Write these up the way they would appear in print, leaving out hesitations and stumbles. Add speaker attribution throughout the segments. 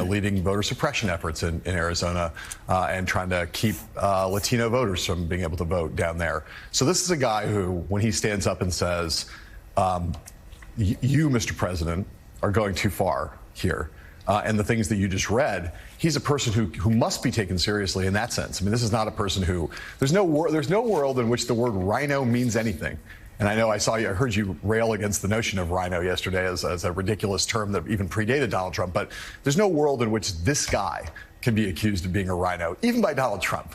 Speaker 1: leading voter suppression efforts in Arizona and trying to keep Latino voters from being able to vote down there. So this is a guy who, when he stands up and says, you, Mr. President, are going too far here. And the things that you just read, he's a person who must be taken seriously in that sense. I mean, this is not a person who, there's no world in which the word rhino means anything. And I heard you rail against the notion of rhino yesterday as a ridiculous term that even predated Donald Trump. But there's no world in which this guy can be accused of being a rhino, even by Donald Trump,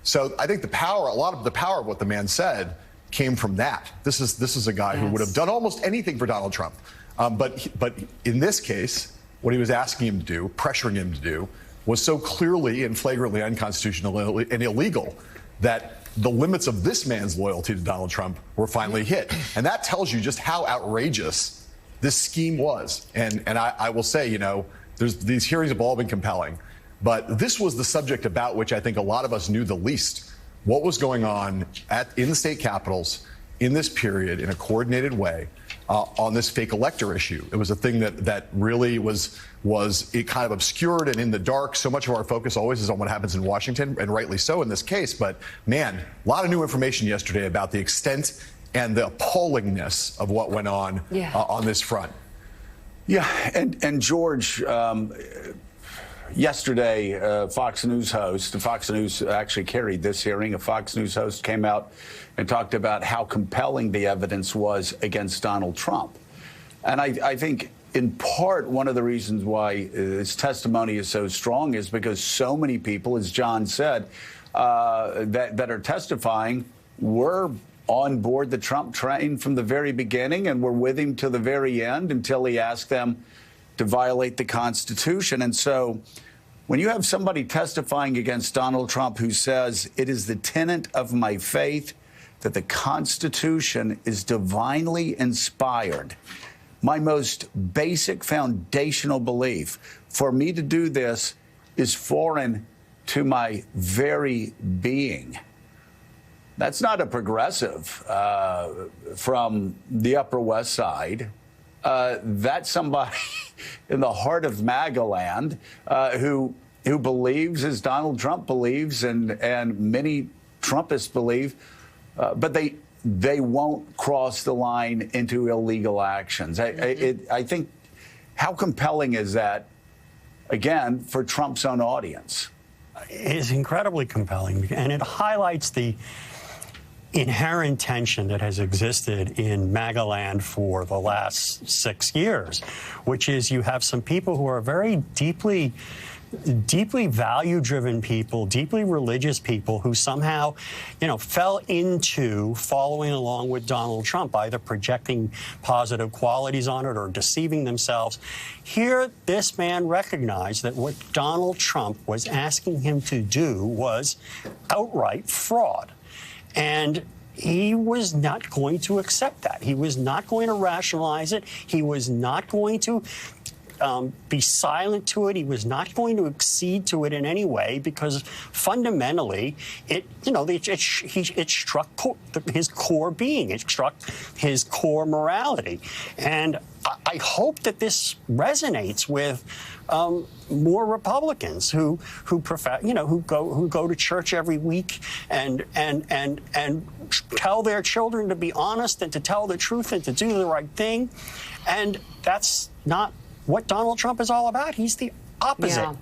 Speaker 1: So I think a lot of the power of what the man said came from that. This is a guy who would have done almost anything for Donald Trump. But in this case, what he was asking him to do, pressuring him to do, was so clearly and flagrantly unconstitutional and illegal that the limits of this man's loyalty to Donald Trump were finally hit. And that tells you just how outrageous this scheme was. And I will say, these hearings have all been compelling. But this was the subject about which I think a lot of us knew the least. What was going on in the state capitals in this period in a coordinated way on this fake elector issue. It was a thing that really was it kind of obscured and in the dark. So much of our focus always is on what happens in Washington, and rightly so in this case. But man, a lot of new information yesterday about the extent and the appallingness of what went on on this front.
Speaker 2: Yeah, and George, yesterday, Fox News actually carried this hearing. A Fox News host came out and talked about how compelling the evidence was against Donald Trump. And I think in part, one of the reasons why his testimony is so strong is because so many people, as John said, that are testifying were on board the Trump train from the very beginning and were with him to the very end until he asked them to violate the Constitution. And so when you have somebody testifying against Donald Trump who says it is the tenet of my faith that the Constitution is divinely inspired, my most basic foundational belief, for me to do this is foreign to my very being. That's not a progressive from the Upper West Side. That's somebody in the heart of MAGA land who believes, as Donald Trump believes, and many Trumpists believe, but they won't cross the line into illegal actions. I think, how compelling is that, again, for Trump's own audience?
Speaker 3: It is incredibly compelling, and it highlights the inherent tension that has existed in MAGA land for the last 6 years, which is you have some people who are very deeply value-driven people, deeply religious people who somehow, fell into following along with Donald Trump, either projecting positive qualities on it or deceiving themselves. Here, this man recognized that what Donald Trump was asking him to do was outright fraud. And he was not going to accept that. He was not going to rationalize it. He was not going to be silent to it. He was not going to accede to it in any way, because fundamentally, it struck his core being. It struck his core morality. And I hope that this resonates with more Republicans who go to church every week and tell their children to be honest and to tell the truth and to do the right thing. And that's not what Donald Trump is all about. He's the opposite.
Speaker 4: Yeah.